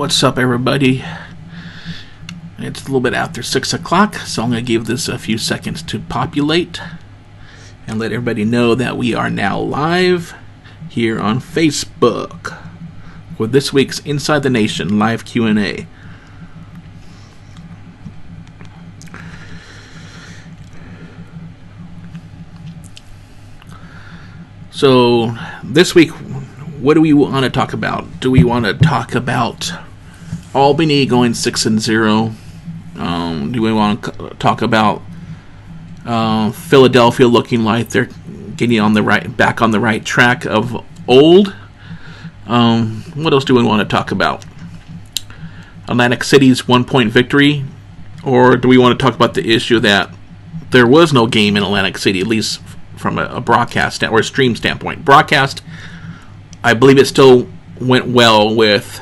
What's up, everybody? It's a little bit after 6 o'clock, so I'm going to give this a few seconds to populate and let everybody know that we are now live here on Facebook with this week's Inside the Nation live Q&A. So this week, what do we want to talk about? Do we want to talk about Albany going 6-0? Do we want to talk about Philadelphia looking like they're getting on the back on the right track of old? What else do we want to talk about? Atlantic City's 1-point victory, or do we want to talk about the issue that there was no game in Atlantic City, at least from a broadcast or a stream standpoint? Broadcast, I believe it still went well with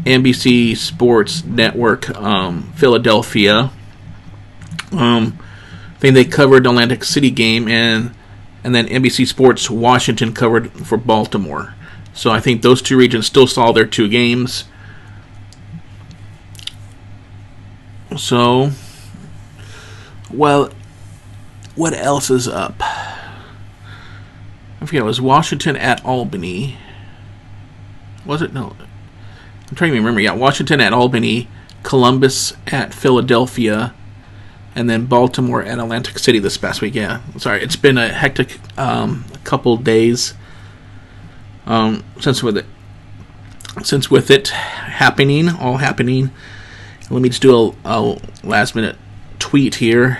NBC Sports Network Philadelphia. I think they covered the Atlantic City game, and then NBC Sports Washington covered for Baltimore. So I think those two regions still saw their two games. So, well, what else is up? I forget, it was Washington at Albany. Was it? No. I'm trying to remember. Yeah, Washington at Albany, Columbus at Philadelphia, and then Baltimore at Atlantic City this past week. Yeah, sorry. It's been a hectic couple days since with it happening, all happening. Let me just do a last-minute tweet here.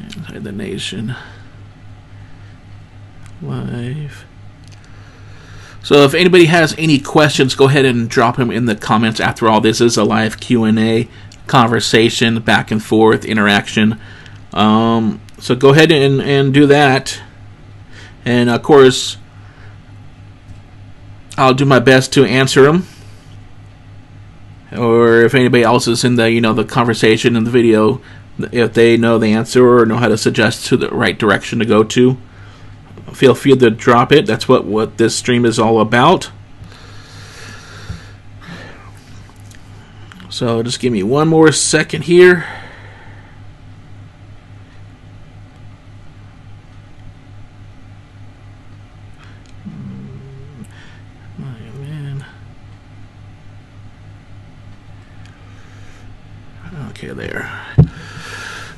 Inside the Nation live. So if anybody has any questions, go ahead and drop them in the comments. After all, this is a live Q&A conversation, back and forth interaction. So go ahead and do that. And of course, I'll do my best to answer them. Or if anybody else is in the the conversation in the video, if they know the answer or know how to suggest to the right direction to go to, feel free to drop it. That's what this stream is all about. So just give me one more second here. Okay, there.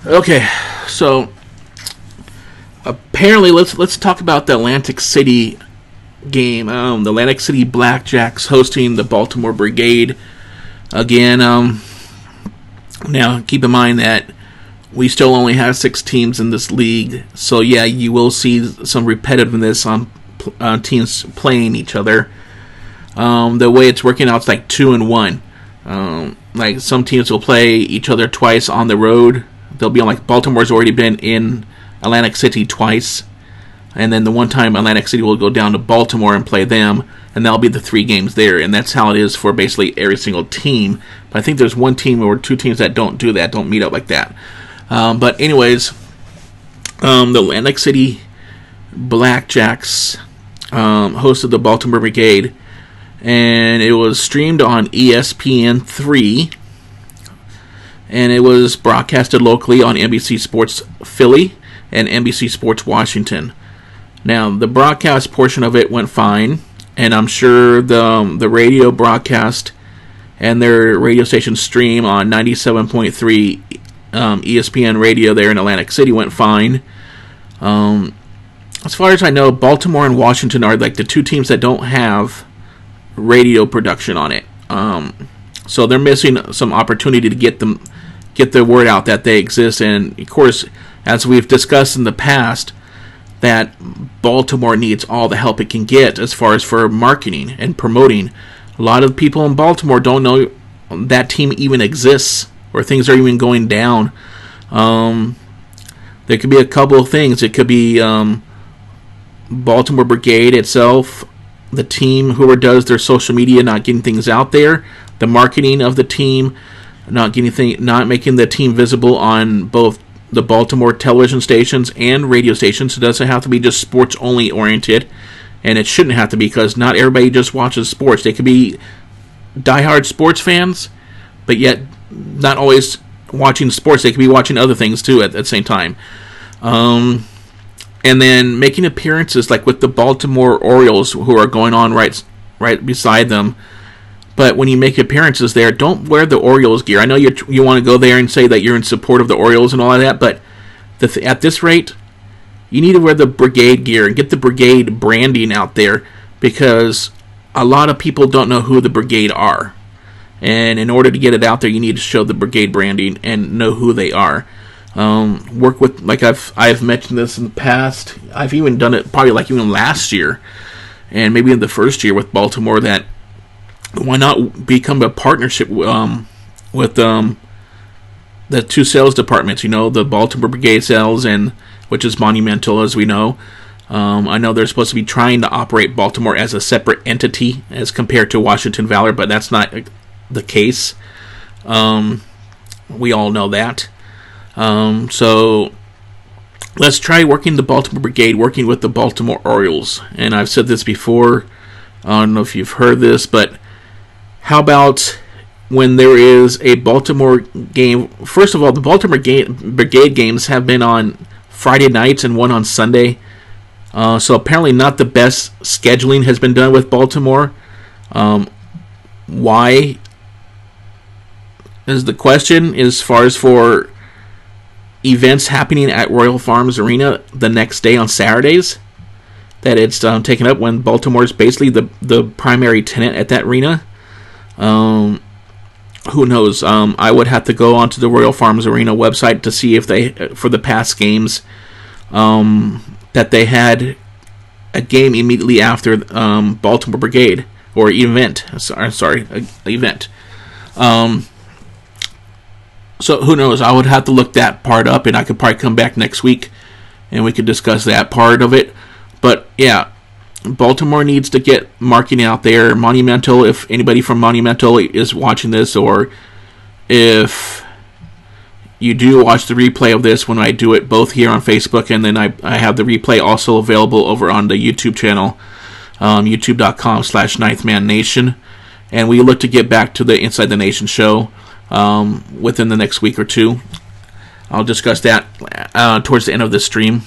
Okay, so apparently let's talk about the Atlantic City game. The Atlantic City Blackjacks hosting the Baltimore Brigade again. Now keep in mind that we still only have 6 teams in this league, so yeah, you will see some repetitiveness on teams playing each other. The way it's working out, it's like 2-1. Like some teams will play each other twice on the road. They'll be on, like, Baltimore's already been in Atlantic City twice, and then the one time Atlantic City will go down to Baltimore and play them, and that'll be the 3 games there, and that's how it is for basically every single team. But I think there's one team or 2 teams that don't do that, don't meet up like that. But anyways, the Atlantic City Blackjacks hosted the Baltimore Brigade, and it was streamed on ESPN3, and it was broadcasted locally on NBC Sports Philly and NBC Sports Washington. Now, the broadcast portion of it went fine, and I'm sure the radio broadcast and their radio station stream on 97.3 ESPN radio there in Atlantic City went fine. As far as I know, Baltimore and Washington are like the 2 teams that don't have radio production on it. So they're missing some opportunity to get the word out that they exist. And of course, as we've discussed in the past, that Baltimore needs all the help it can get as far as for marketing and promoting. A lot of people in Baltimore don't know that team even exists or things are even going down. There could be a couple of things. It could be Baltimore Brigade itself, the team, whoever does their social media, not getting things out there. the marketing of the team, not making the team visible on both the Baltimore television stations and radio stations. It doesn't have to be just sports only oriented, and it shouldn't have to be, because not everybody just watches sports. They could be diehard sports fans, but yet not always watching sports. They could be watching other things too at the same time. And then making appearances like with the Baltimore Orioles, who are going on right beside them. But when you make appearances there, don't wear the Orioles gear. I know you want to go there and say that you're in support of the Orioles and all of that, but at this rate, you need to wear the Brigade gear and get the Brigade branding out there, because a lot of people don't know who the Brigade are. And in order to get it out there, you need to show the Brigade branding and know who they are. Work with, like I've mentioned this in the past. I've even done it probably like even last year, and maybe in the first year with Baltimore. That why not become a partnership with the two sales departments? The Baltimore Brigade sales, and which is monumental, as we know. I know they're supposed to be trying to operate Baltimore as a separate entity as compared to Washington Valor, but that's not the case. We all know that. So let's try working the Baltimore Brigade, working with the Baltimore Orioles. And I've said this before, I don't know if you've heard this, but how about when there is a Baltimore game? First of all, the Baltimore Brigade games have been on Friday nights and one on Sunday. So apparently not the best scheduling has been done with Baltimore. Why is the question, as far as for events happening at Royal Farms Arena the next day on Saturdays, that it's taken up when Baltimore is basically the primary tenant at that arena. Who knows? I would have to go onto the Royal Farms Arena website to see if they, for the past games, that they had a game immediately after Baltimore Brigade, or event. Event. So who knows? I would have to look that part up, and I could probably come back next week and we could discuss that part of it. But yeah, Baltimore needs to get marketing out there. Monumental, if anybody from Monumental is watching this, or if you do watch the replay of this when I do it both here on Facebook, and then I have the replay also available over on the YouTube channel, youtube.com/ninthmannation. And we look to get back to the Inside the Nation show within the next week or two. I'll discuss that towards the end of this stream.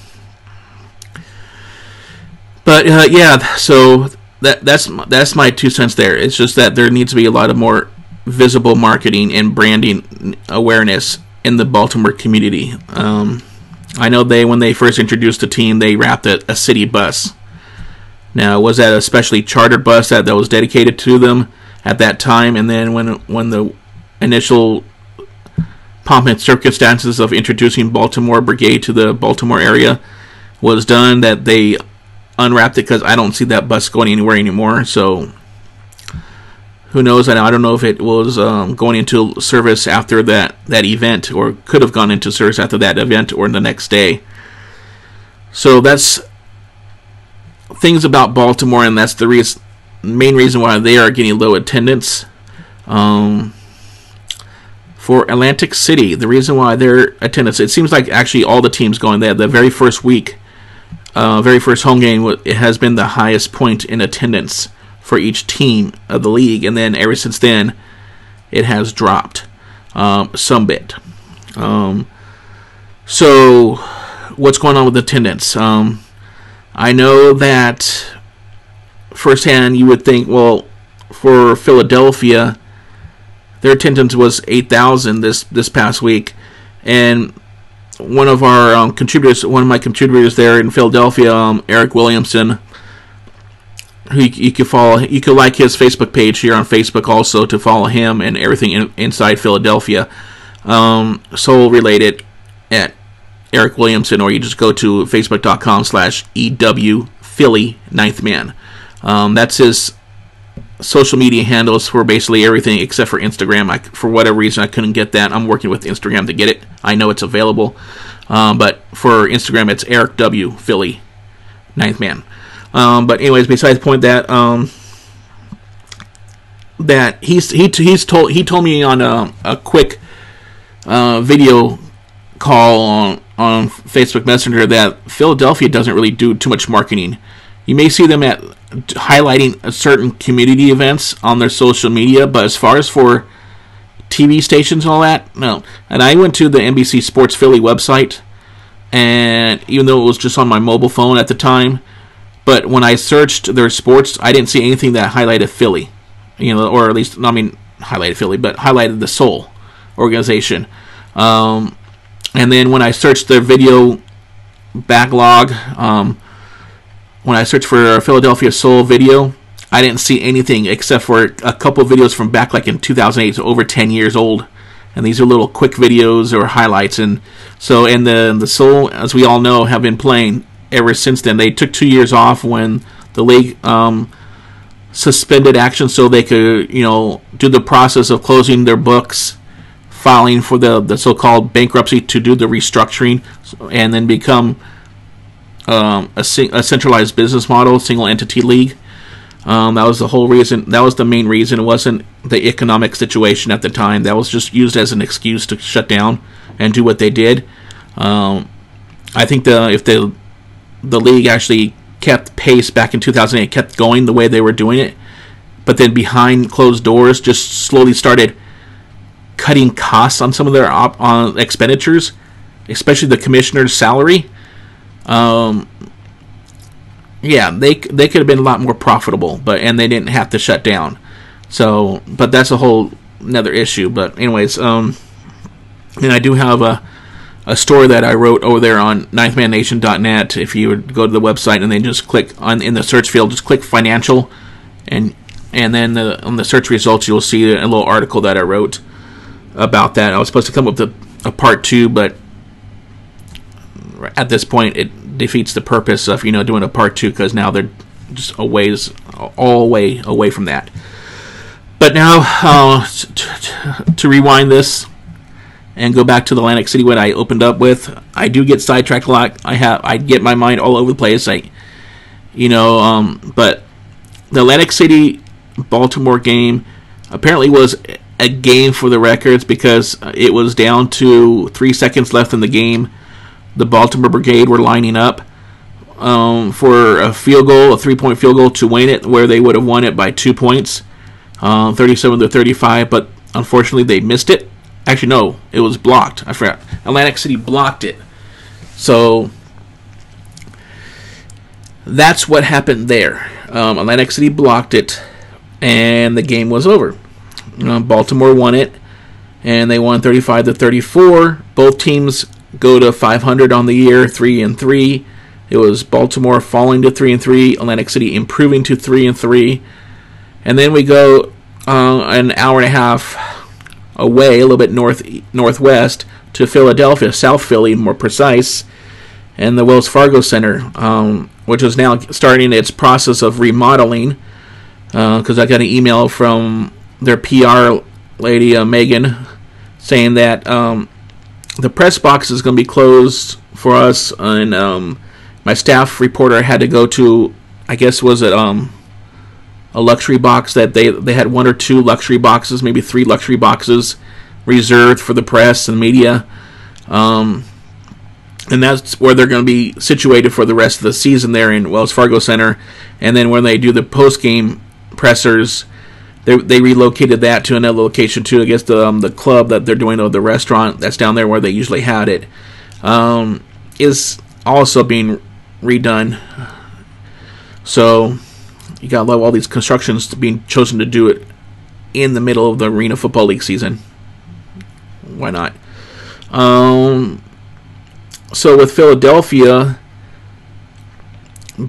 But yeah, so that's my 2 cents there. It's just that there needs to be a lot of more visible marketing and branding awareness in the Baltimore community. I know when they first introduced the team, they wrapped a city bus. Now, was that a specially chartered bus that was dedicated to them at that time? And then when the initial pomp and circumstances of introducing Baltimore Brigade to the Baltimore area was done, that they unwrapped it, because I don't see that bus going anywhere anymore. So who knows? I don't know if it was going into service after that event, or could have gone into service after that event or the next day. So that's things about Baltimore, and that's the main reason why they are getting low attendance. For Atlantic City, the reason why their attendance, it seems like actually all the teams going there, the very first week, very first home game, it has been the highest point in attendance for each team of the league, and then ever since then it has dropped some bit. So what's going on with attendance? I know that firsthand you would think, well, for Philadelphia, their attendance was 8,000 this past week, and one of my contributors there in Philadelphia, Eric Williamson, who you can follow. You can like his Facebook page here on Facebook also to follow him and everything inside Philadelphia, soul related, at Eric Williamson, or you just go to facebook.com/EW Philly Ninth Man. That's his social media handles for basically everything except for Instagram. For whatever reason, I couldn't get that. I'm working with Instagram to get it. I know it's available, but for Instagram, it's Eric W. Philly Ninth Man. But anyways, besides the point, that that he told me on a quick video call on Facebook Messenger that Philadelphia doesn't really do too much marketing. You may see them at highlighting certain community events on their social media, but as far as for TV stations and all that, no. And I went to the NBC Sports Philly website, and even though it was just on my mobile phone at the time, but when I searched their sports, I didn't see anything that highlighted Philly, or at least, highlighted Philly, but highlighted the Soul organization. And then when I searched their video backlog, when I searched for Philadelphia Soul video, I didn't see anything except for a couple of videos from back like in 2008, so over 10 years old. And these are little quick videos or highlights. And so, and the Soul, as we all know, have been playing ever since then. They took 2 years off when the league suspended action so they could, do the process of closing their books, filing for the so-called bankruptcy to do the restructuring, and then become a centralized business model, single entity league. That was the whole reason. That was the main reason. It wasn't the economic situation at the time. That was just used as an excuse to shut down and do what they did. I think if the league actually kept pace back in 2008, kept going the way they were doing it, but then behind closed doors just slowly started cutting costs on some of their expenditures, especially the commissioner's salary. Yeah, they could have been a lot more profitable, and they didn't have to shut down. So, but that's a whole another issue. But anyways, and I do have a story that I wrote over there on ninthmannation.net. If you would go to the website and then just click in the search field, just click financial, and then on the search results you'll see a little article that I wrote about that. I was supposed to come up with a part 2, but at this point it defeats the purpose of doing a part 2, because now they're just all way away from that. But now to rewind this and go back to the Atlantic City, what I opened up with, I do get sidetracked a lot. I get my mind all over the place. But the Atlantic City Baltimore game apparently was a game for the records, because it was down to 3 seconds left in the game. The Baltimore Brigade were lining up for a field goal, a 3-point field goal to win it, where they would have won it by 2 points, 37-35. But unfortunately, they missed it. Actually, no, it was blocked. I forgot. Atlantic City blocked it. So that's what happened there. Atlantic City blocked it, and the game was over. Baltimore won it, and they won 35-34. Both teams go to 500 on the year, 3-3. It was Baltimore falling to 3-3, Atlantic City improving to 3-3, and then we go an hour and a half away, a little bit northwest, to Philadelphia, South Philly, more precise, and the Wells Fargo Center, which is now starting its process of remodeling. Because I got an email from their PR lady, Megan, saying that the press box is going to be closed for us, and my staff reporter had to go to, I guess, was it a luxury box that they had 1 or 2 luxury boxes, maybe 3 luxury boxes reserved for the press and media, and that's where they're going to be situated for the rest of the season there in Wells Fargo Center. And then when they do the post-game pressers, they relocated that to another location too. I guess the club that they're doing, the restaurant that's down there where they usually had it, is also being redone. So you gotta love all these constructions being chosen to do it in the middle of the Arena Football League season. Why not? So with Philadelphia,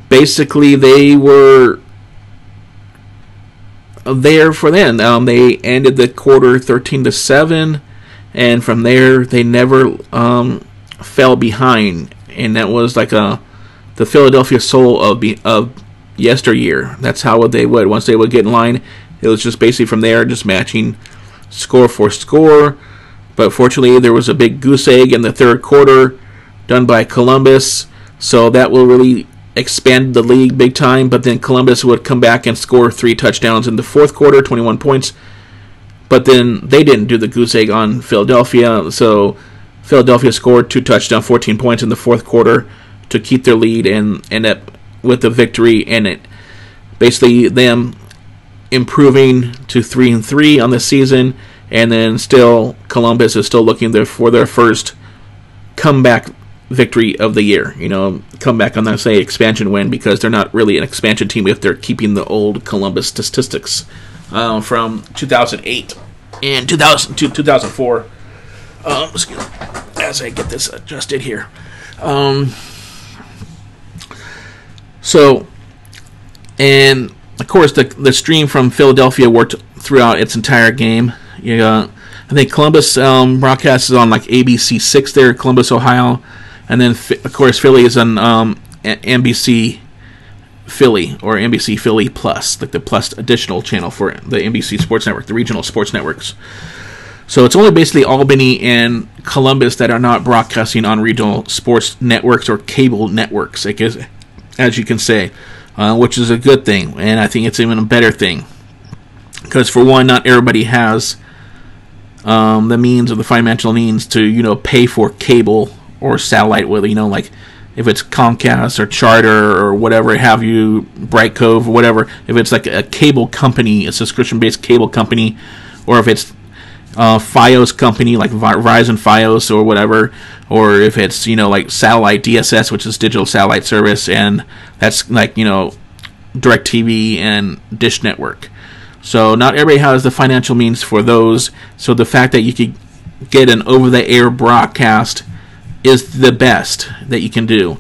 basically they were there for them. They ended the quarter 13-7, and from there they never fell behind, and that was like the Philadelphia Soul of yesteryear. That's how they would, once they would get in line, it was just basically from there, just matching score for score. But fortunately, there was a big goose egg in the third quarter done by Columbus, so that will really expanded the league big time, but then Columbus would come back and score 3 touchdowns in the fourth quarter, 21 points. But then they didn't do the goose egg on Philadelphia, so Philadelphia scored 2 touchdowns, 14 points in the fourth quarter to keep their lead and end up with the victory, and it basically them improving to 3-3 on the season, and then still Columbus is still looking there for their first comeback victory of the year. Comeback on that, say, expansion win, because they're not really an expansion team if they're keeping the old Columbus statistics from 2008 and 2004. As I get this adjusted here. And of course, the stream from Philadelphia worked throughout its entire game. I think Columbus broadcasts on like ABC6 there, Columbus, Ohio, and then of course Philly is on NBC Philly or NBC Philly Plus, like the Plus additional channel for the NBC Sports Network, the regional sports networks. So it's only basically Albany and Columbus that are not broadcasting on regional sports networks or cable networks, I guess, as you can say, which is a good thing, and I think it's even a better thing. Because for one, not everybody has the means or the financial means to, pay for cable or satellite, whether, like if it's Comcast or Charter or whatever have you, Bright Cove or whatever, if it's like a cable company, a subscription-based cable company, or if it's Fios company like Verizon Fios or whatever, or if it's like satellite DSS, which is digital satellite service, and that's like DirecTV and Dish Network. So not everybody has the financial means for those. So the fact that you could get an over-the-air broadcast is the best that you can do.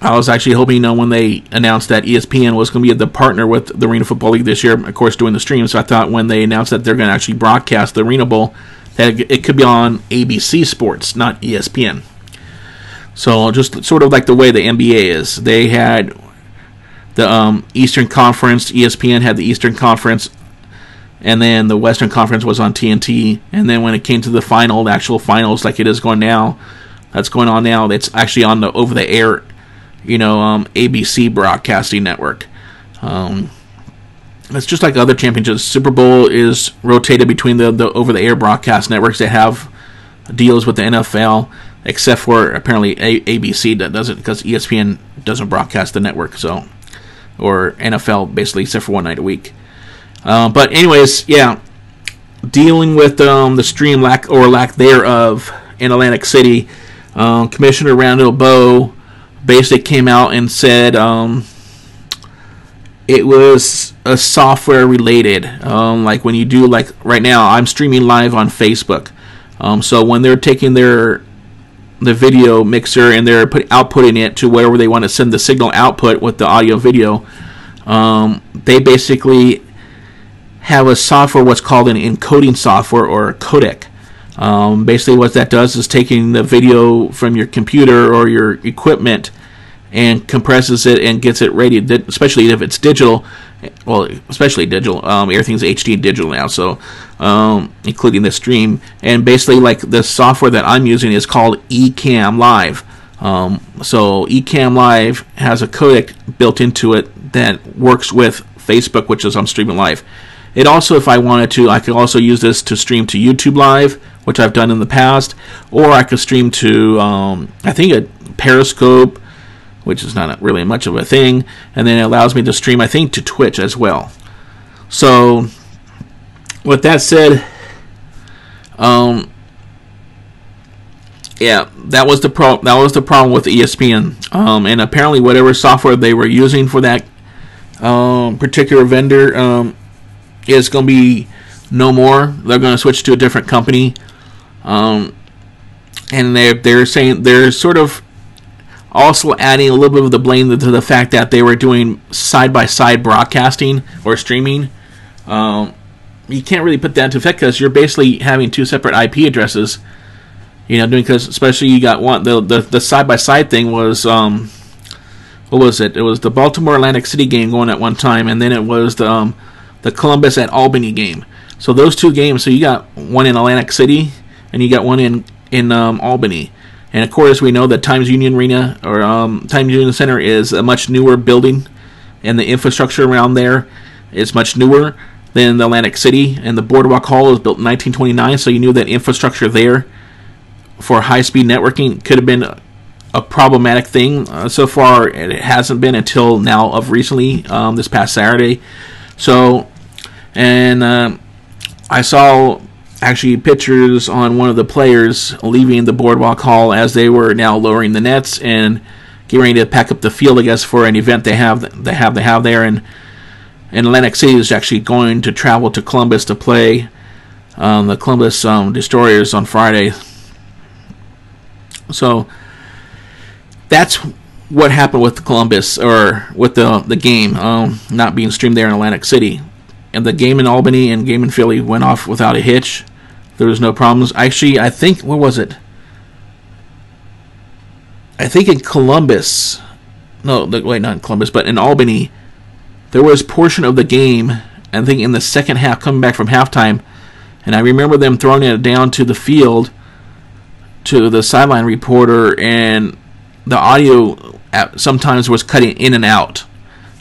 I was actually hoping, when they announced that ESPN was going to be the partner with the Arena Football League this year, of course, doing the stream. So I thought when they announced that they're going to actually broadcast the Arena Bowl, that it could be on ABC Sports, not ESPN. So just sort of like the way the NBA is. They had the Eastern Conference, ESPN had the Eastern Conference, and then the Western Conference was on TNT. And then when it came to the actual finals, like it is going now, that's going on now, it's actually on the over-the-air ABC broadcasting network. It's just like other championships. Super Bowl is rotated between the over-the-air broadcast networks that have deals with the NFL, except for apparently ABC that doesn't, because ESPN doesn't broadcast the network, or NFL basically, except for one night a week. But anyways, yeah, dealing with the stream lack thereof in Atlantic City, Commissioner Randall Bowe basically came out and said it was a software related, like when you do, like right now I'm streaming live on Facebook, so when they're taking the video mixer and they're outputting it to wherever they want to send the signal output with the audio video, they basically have a software, what's called an encoding software or a codec. Basically what that does is taking the video from your computer or your equipment and compresses it and gets it ready, especially if it's digital. Well, especially digital. Everything's HD digital now, so including the stream. And basically, like the software that I'm using is called Ecamm Live. So Ecamm Live has a codec built into it that works with Facebook, which is I'm streaming live. It also, if I wanted to, I could also use this to stream to YouTube Live, which I've done in the past, or I could stream to, I think, a Periscope, which is not really much of a thing, and then it allows me to stream, I think, to Twitch as well. So, with that said, yeah, that was the problem with ESPN, and apparently whatever software they were using for that particular vendor is going to be no more. They're going to switch to a different company, and they're saying they're sort of also adding a little bit of the blame to the fact that they were doing side-by-side broadcasting or streaming. You can't really put that into effect because you're basically having two separate IP addresses. Doing, because especially you got one, the side-by-side thing was, what was it? It was the Baltimore Atlantic City game going at one time, and then it was the Columbus at Albany game. So those two games, so you got one in Atlantic City and you got one in Albany. And of course, we know that Times Union Arena or Times Union Center is a much newer building, and the infrastructure around there is much newer than the Atlantic City. And the Boardwalk Hall was built in 1929, so you knew that infrastructure there for high-speed networking could have been a problematic thing. So far, it hasn't been until now of recently, this past Saturday. So, and I saw actually pictures on one of the players leaving the Boardwalk Hall as they were now lowering the nets and getting ready to pack up the field, I guess, for an event they have there. And Atlantic City is actually going to travel to Columbus to play the Columbus Destroyers on Friday. So that's what happened with Columbus, or with the game not being streamed there in Atlantic City. And the game in Albany and game in Philly went off without a hitch. There was no problems. Actually, I think, what was it? I think in Columbus, no, wait, not in Columbus, but in Albany, there was a portion of the game, I think in the second half, coming back from halftime, and I remember them throwing it down to the field, to the sideline reporter, and the audio sometimes was cutting in and out.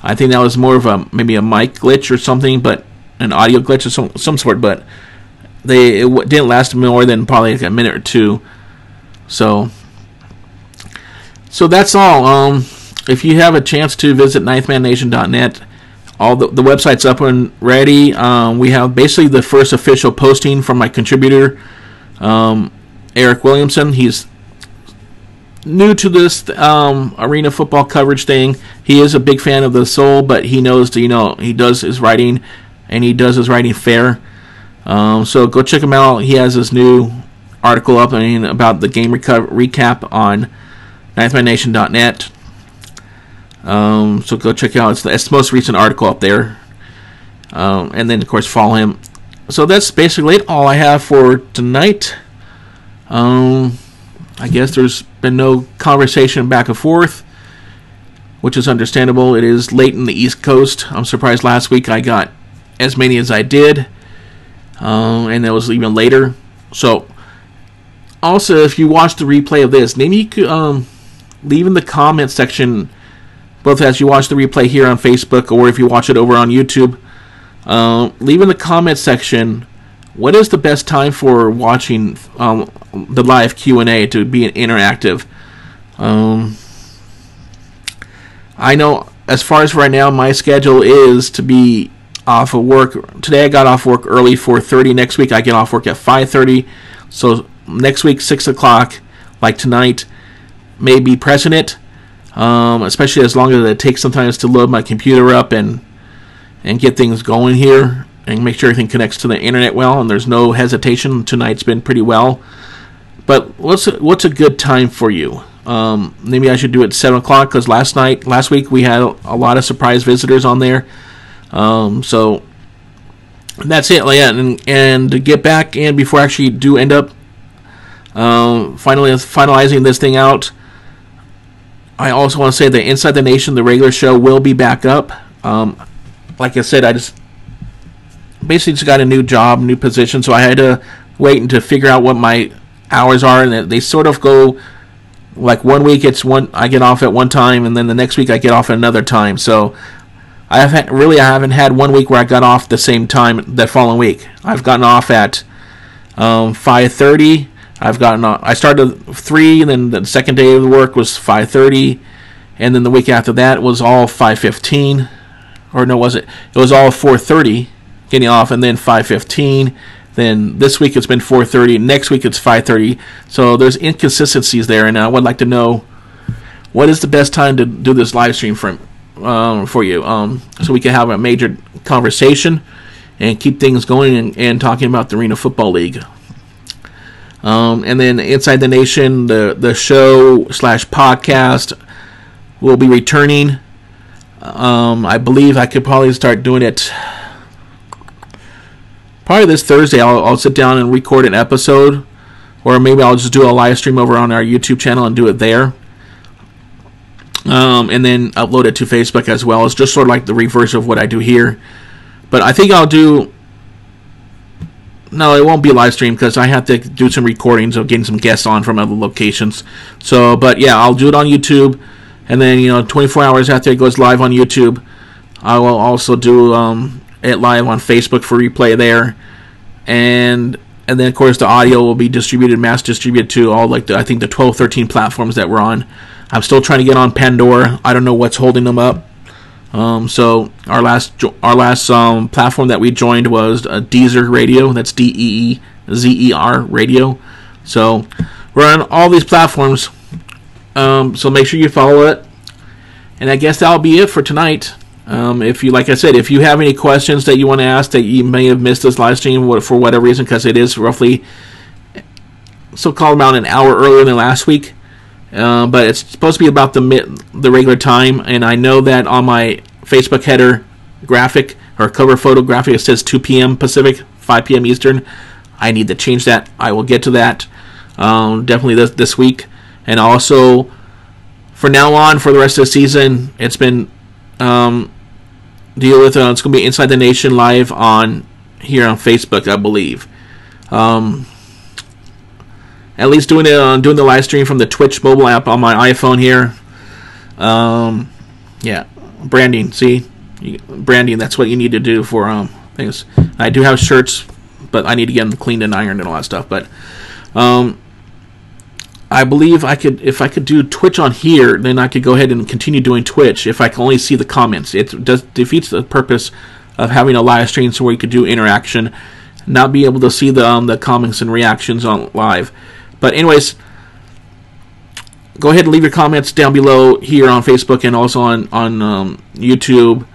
I think that was more of maybe a mic glitch or something, but an audio glitch of some sort, but it didn't last more than probably like a minute or two. So that's all. If you have a chance to visit ninthmannation.net, all the website's up and ready. We have basically the first official posting from my contributor, Eric Williamson. He's new to this arena football coverage thing. He is a big fan of the Soul, but he knows, he does his writing, and he does his writing fair. So go check him out. He has his new article up about the game recap on ninthmannation.net. So go check it out. It's the most recent article up there. And then, of course, follow him. So that's basically all I have for tonight. I guess there's been no conversation back and forth, which is understandable. It is late in the East Coast. I'm surprised last week I got as many as I did. And it was even later. So, also, if you watch the replay of this, maybe you could leave in the comment section, both as you watch the replay here on Facebook or if you watch it over on YouTube, leave in the comment section what is the best time for watching the live Q&A to be interactive. I know as far as right now, my schedule is to be off of work. Today I got off work early, 4:30. Next week I get off work at 5:30. So next week, 6 o'clock, like tonight, may be precedent, especially as long as it takes sometimes to load my computer up and get things going here and make sure everything connects to the internet well, and there's no hesitation. Tonight's been pretty well. But what's a good time for you? Maybe I should do it at 7 o'clock, because last week we had a lot of surprise visitors on there. So that's it. Yeah, and to get back in before I actually do end up finalizing this thing out, I also want to say that Inside the Nation, the regular show, will be back up. Like I said, I just basically just got a new job, new position, so I had to wait and to figure out what my hours are, and they sort of go like 1 week I get off at one time, and then the next week I get off at another time. So I haven't had 1 week where I got off the same time that following week. I've gotten off at 5:30. I started at 3, and then the second day of the work was 5:30, and then the week after that was all 5:15, or no, was it? It was all 4:30 getting off, and then 5:15. Then this week it's been 4:30. Next week it's 5:30. So there's inconsistencies there, and I would like to know what is the best time to do this live stream for you, so we can have a major conversation and keep things going and talking about the Arena Football League. And then Inside the Nation, the show / podcast will be returning. I believe I could probably start doing it probably this Thursday. I'll sit down and record an episode, or maybe I'll just do a live stream over on our YouTube channel and do it there. And then upload it to Facebook as well. It's just sort of like the reverse of what I do here. But I think I'll do No, it won't be a live stream because I have to do some recordings of getting some guests on from other locations. So, but yeah, I'll do it on YouTube, and then 24 hours after it goes live on YouTube, I will also do it live on Facebook for replay there, and then of course the audio will be mass distributed to all I think the 12, 13 platforms that we're on. I'm still trying to get on Pandora. I don't know what's holding them up. So our last platform that we joined was Deezer Radio. That's DEEZER Radio. So we're on all these platforms. So make sure you follow it. And I guess that'll be it for tonight. If you, like I said, if you have any questions that you want to ask that you may have missed this live stream for whatever reason, because it is roughly so-called about an hour earlier than last week. But it's supposed to be about the regular time, and I know that on my Facebook header graphic or cover photo graphic it says 2 p.m. Pacific, 5 p.m. Eastern. I need to change that. I will get to that definitely this week. And also, for now on, for the rest of the season, it's been it's going to be Inside the Nation live here on Facebook, I believe. At least doing the live stream from the Twitch mobile app on my iPhone here. Yeah, branding. See, branding. That's what you need to do for things. I do have shirts, but I need to get them cleaned and ironed and all that stuff. But I believe if I could do Twitch on here, then I could go ahead and continue doing Twitch if I can only see the comments. It defeats the purpose of having a live stream so where you could do interaction, not be able to see the comments and reactions on live. But anyways, go ahead and leave your comments down below here on Facebook and also on YouTube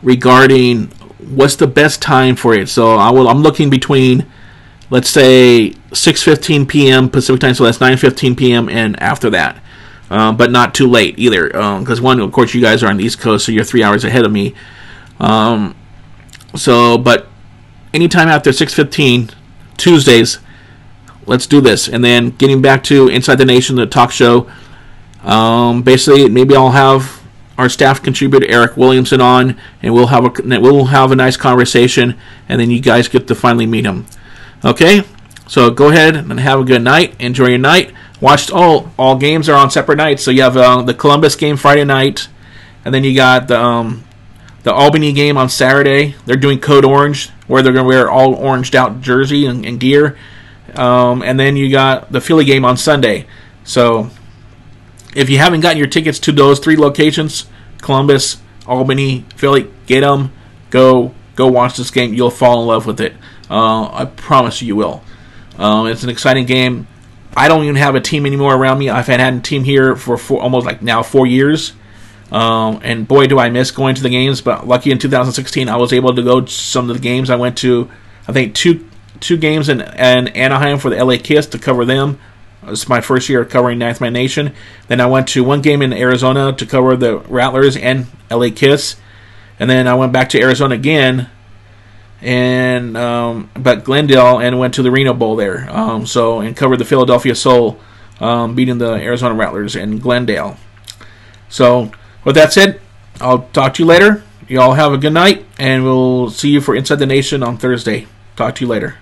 regarding what's the best time for it. So I'm looking between, let's say, 6:15 p.m. Pacific time, so that's 9:15 p.m. and after that, but not too late either. Because one, of course, you guys are on the East Coast, so you're 3 hours ahead of me. But anytime after 6:15 Tuesdays, let's do this. And then getting back to Inside the Nation, the talk show. Basically, maybe I'll have our staff contributor Eric Williamson on, and we'll have a nice conversation, and then you guys get to finally meet him. Okay, so go ahead and have a good night. Enjoy your night. Watch all games are on separate nights. So you have the Columbus game Friday night, and then you got the Albany game on Saturday. They're doing Code Orange, where they're going to wear all oranged out jersey and gear. And then you got the Philly game on Sunday. So if you haven't gotten your tickets to those 3 locations, Columbus, Albany, Philly, get them. Go watch this game. You'll fall in love with it. I promise you will. It's an exciting game. I don't even have a team anymore around me. I've had a team here for almost 4 years. And boy, do I miss going to the games. But lucky in 2016, I was able to go to some of the games. I went to, I think, two games in Anaheim for the LA Kiss to cover them. It was my first year covering Ninth Man Nation. Then I went to one game in Arizona to cover the Rattlers and LA Kiss. And then I went back to Arizona again, but Glendale, and went to the Reno Bowl there. And covered the Philadelphia Soul, beating the Arizona Rattlers in Glendale. So with that said, I'll talk to you later. You all have a good night, and we'll see you for Inside the Nation on Thursday. Talk to you later.